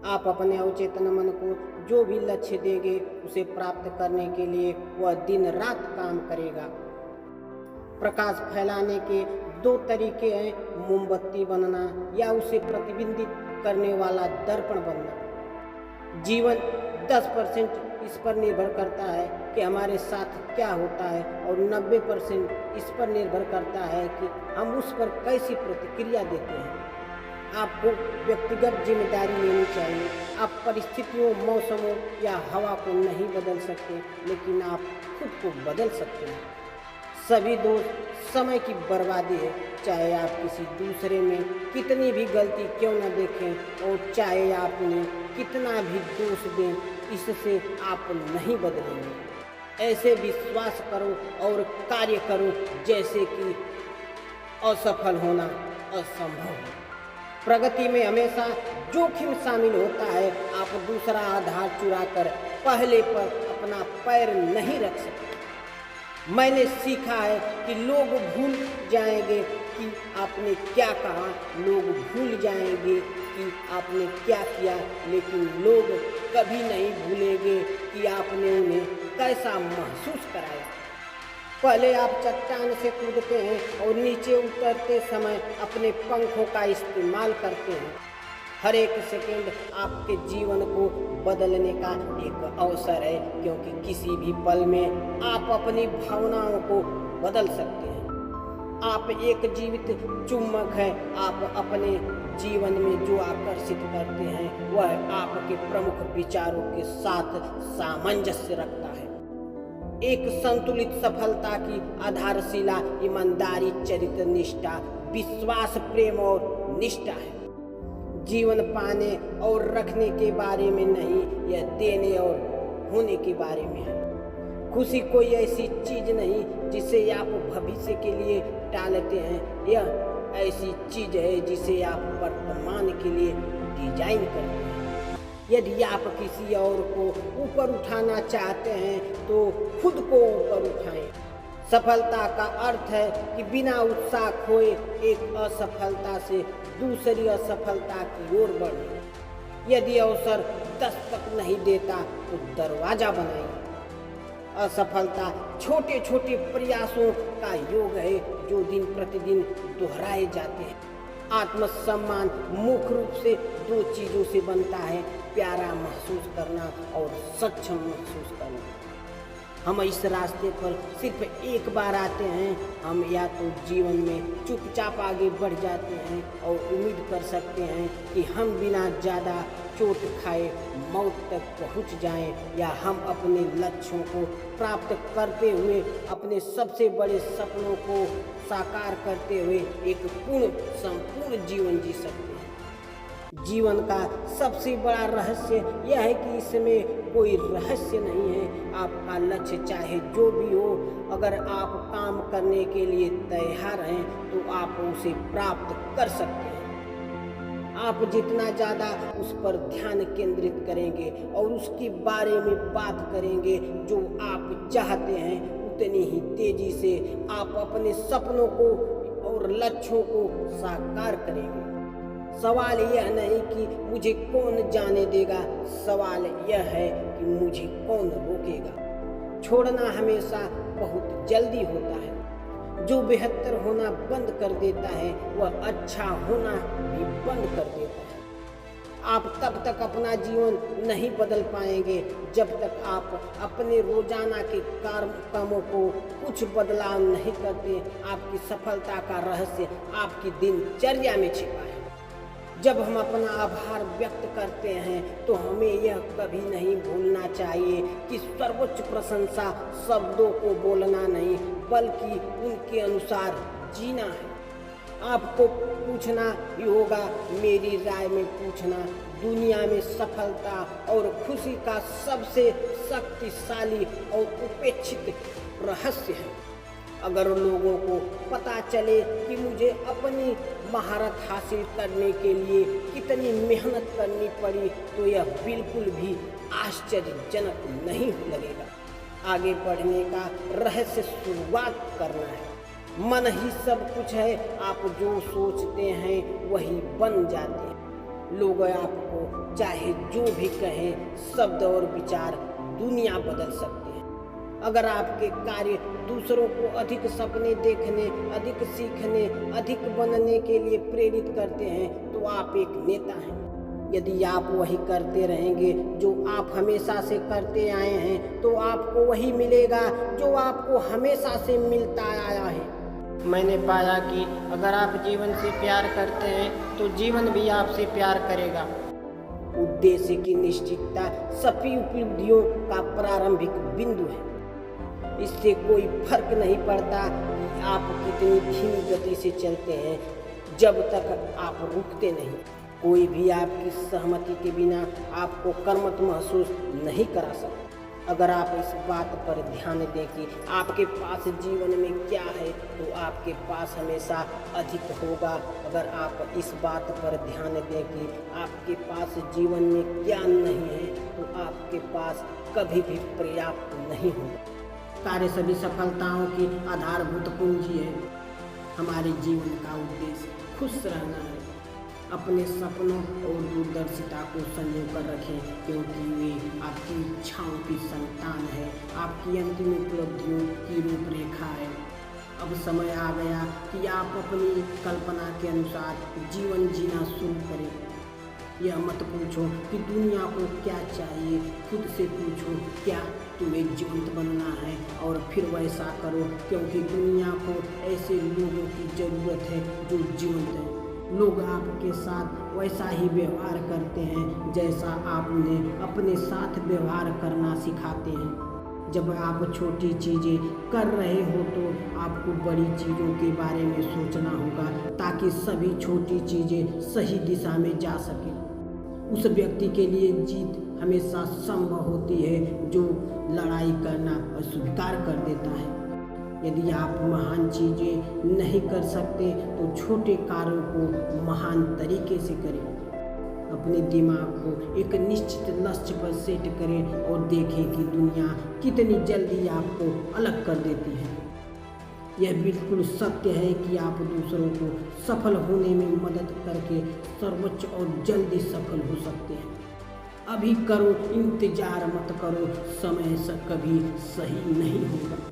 आप अपने अवचेतन मन को जो भी लक्ष्य देंगे उसे प्राप्त करने के लिए वह दिन रात काम करेगा। प्रकाश फैलाने के दो तरीके हैं, मोमबत्ती बनना या उसे प्रतिबिंबित करने वाला दर्पण बनना। जीवन 10% इस पर निर्भर करता है कि हमारे साथ क्या होता है और 90% इस पर निर्भर करता है कि हम उस पर कैसी प्रतिक्रिया देते हैं। आपको व्यक्तिगत जिम्मेदारी लेनी चाहिए। आप परिस्थितियों, मौसमों या हवा को नहीं बदल सकते, लेकिन आप खुद को बदल सकते हैं। सभी दोष समय की बर्बादी है, चाहे आप किसी दूसरे में कितनी भी गलती क्यों न देखें और चाहे आप उन्हें कितना भी दोष दें, इससे आप नहीं बदलेंगे। ऐसे विश्वास करो और कार्य करो जैसे कि असफल होना असंभव है। प्रगति में हमेशा जोखिम शामिल होता है। आप दूसरा आधार चुराकर पहले पर अपना पैर नहीं रख सकते। मैंने सीखा है कि लोग भूल जाएंगे कि आपने क्या कहा, लोग भूल जाएंगे कि आपने क्या किया, लेकिन लोग कभी नहीं भूलेंगे कि आपने उन्हें कैसा महसूस कराया। पहले आप चट्टान से कूदते हैं और नीचे उतरते समय अपने पंखों का इस्तेमाल करते हैं। हर एक सेकंड आपके जीवन को बदलने का एक अवसर है, क्योंकि किसी भी पल में आप अपनी भावनाओं को बदल सकते हैं। आप एक जीवित चुम्बक हैं। आप अपने जीवन में जो आकर्षित करते हैं वह आपके प्रमुख विचारों के साथ सामंजस्य रखता है। एक संतुलित सफलता की आधारशिला ईमानदारी, चरित्र निष्ठा, विश्वास, प्रेम और निष्ठा है। जीवन पाने और रखने के बारे में नहीं, यह देने और होने के बारे में है। खुशी कोई ऐसी चीज नहीं जिसे आप भविष्य के लिए टालते हैं। यह ऐसी चीज है जिसे आप वर्तमान के लिए डिजाइन करते हैं। यदि आप किसी और को ऊपर उठाना चाहते हैं तो खुद को ऊपर उठाएं। सफलता का अर्थ है कि बिना उत्साह खोए एक असफलता से दूसरी असफलता की ओर बढ़ें। यदि अवसर दस्तक नहीं देता तो दरवाजा बनाइए। असफलता छोटे छोटे प्रयासों का योग है जो दिन प्रतिदिन दोहराए जाते हैं। आत्मसम्मान मुख्य रूप से दो चीजों से बनता है, प्यारा महसूस करना और सक्षम महसूस करना। हम इस रास्ते पर सिर्फ एक बार आते हैं। हम या तो जीवन में चुपचाप आगे बढ़ जाते हैं और उम्मीद कर सकते हैं कि हम बिना ज़्यादा चोट खाए मौत तक पहुंच जाएं, या हम अपने लक्ष्यों को प्राप्त करते हुए अपने सबसे बड़े सपनों को साकार करते हुए एक संपूर्ण जीवन जी सकते हैं। जीवन का सबसे बड़ा रहस्य यह है कि इसमें कोई रहस्य नहीं है। आपका लक्ष्य चाहे जो भी हो, अगर आप काम करने के लिए तैयार हैं तो आप उसे प्राप्त कर सकते हैं। आप जितना ज़्यादा उस पर ध्यान केंद्रित करेंगे और उसके बारे में बात करेंगे जो आप चाहते हैं, उतनी ही तेजी से आप अपने सपनों को और लक्ष्यों को साकार करेंगे। सवाल यह नहीं कि मुझे कौन जाने देगा, सवाल यह है कि मुझे कौन रोकेगा। छोड़ना हमेशा बहुत जल्दी होता है। जो बेहतर होना बंद कर देता है वह अच्छा होना भी बंद कर देता है। आप तब तक अपना जीवन नहीं बदल पाएंगे जब तक आप अपने रोजाना के कामों को कुछ बदलाव नहीं करते। आपकी सफलता का रहस्य आपकी दिनचर्या में छिपा है। जब हम अपना आभार व्यक्त करते हैं तो हमें यह कभी नहीं भूलना चाहिए कि सर्वोच्च प्रशंसा शब्दों को बोलना नहीं बल्कि उनके अनुसार जीना है। आपको पूछना ही होगा, मेरी राय में पूछना दुनिया में सफलता और खुशी का सबसे शक्तिशाली और उपेक्षित रहस्य है। अगर लोगों को पता चले कि मुझे अपनी महारत हासिल करने के लिए कितनी मेहनत करनी पड़ी तो यह बिल्कुल भी आश्चर्यजनक नहीं लगेगा। आगे बढ़ने का रहस्य शुरुआत करना है। मन ही सब कुछ है। आप जो सोचते हैं वही बन जाते हैं। लोग आपको चाहे जो भी कहें, शब्द और विचार दुनिया बदल सकते हैं। अगर आपके कार्य दूसरों को अधिक सपने देखने, अधिक सीखने, अधिक बनने के लिए प्रेरित करते हैं तो आप एक नेता हैं। यदि आप वही करते रहेंगे जो आप हमेशा से करते आए हैं तो आपको वही मिलेगा जो आपको हमेशा से मिलता आया है। मैंने पाया कि अगर आप जीवन से प्यार करते हैं तो जीवन भी आपसे प्यार करेगा। उद्देश्य की निश्चितता सभी उपलब्धियों का प्रारंभिक बिंदु है। इससे कोई फर्क नहीं पड़ता कि आप कितनी धीमी गति से चलते हैं, जब तक आप रुकते नहीं। कोई भी आपकी सहमति के बिना आपको कर्मठ महसूस नहीं करा सकता। अगर आप इस बात पर ध्यान दें कि आपके पास जीवन में क्या है तो आपके पास हमेशा अधिक होगा। अगर आप इस बात पर ध्यान दें कि आपके पास जीवन में क्या नहीं है तो आपके पास कभी भी पर्याप्त नहीं होगा। कार्य सभी सफलताओं की आधारभूत पूंजी है। हमारे जीवन का उद्देश्य खुश रहना है। अपने सपनों और दूरदर्शिता को संजो कर रखें, क्योंकि वे आपकी इच्छाओं की संतान है, आपकी अंतिम उपलब्धियों की रूपरेखा है। अब समय आ गया कि आप अपनी कल्पना के अनुसार जीवन जीना शुरू करें। यह मत पूछो कि दुनिया को क्या चाहिए, खुद से पूछो क्या तुम्हें जीवंत बनना है और फिर वैसा करो, क्योंकि दुनिया को ऐसे लोगों की ज़रूरत है जो जीवंत हैं। लोग आपके साथ वैसा ही व्यवहार करते हैं जैसा आप उन्हें अपने साथ व्यवहार करना सिखाते हैं। जब आप छोटी चीज़ें कर रहे हो तो आपको बड़ी चीज़ों के बारे में सोचना होगा, ताकि सभी छोटी चीज़ें सही दिशा में जा सकें। उस व्यक्ति के लिए जीत हमेशा संभव होती है जो लड़ाई करना अस्वीकार कर देता है। यदि आप महान चीज़ें नहीं कर सकते तो छोटे कार्यों को महान तरीके से करें। अपने दिमाग को एक निश्चित लक्ष्य पर सेट करें और देखें कि दुनिया कितनी जल्दी आपको अलग कर देती है। यह बिल्कुल सत्य है कि आप दूसरों को सफल होने में मदद करके सर्वोच्च और जल्दी सफल हो सकते हैं। अभी करो, इंतजार मत करो, समय से कभी सही नहीं होगा।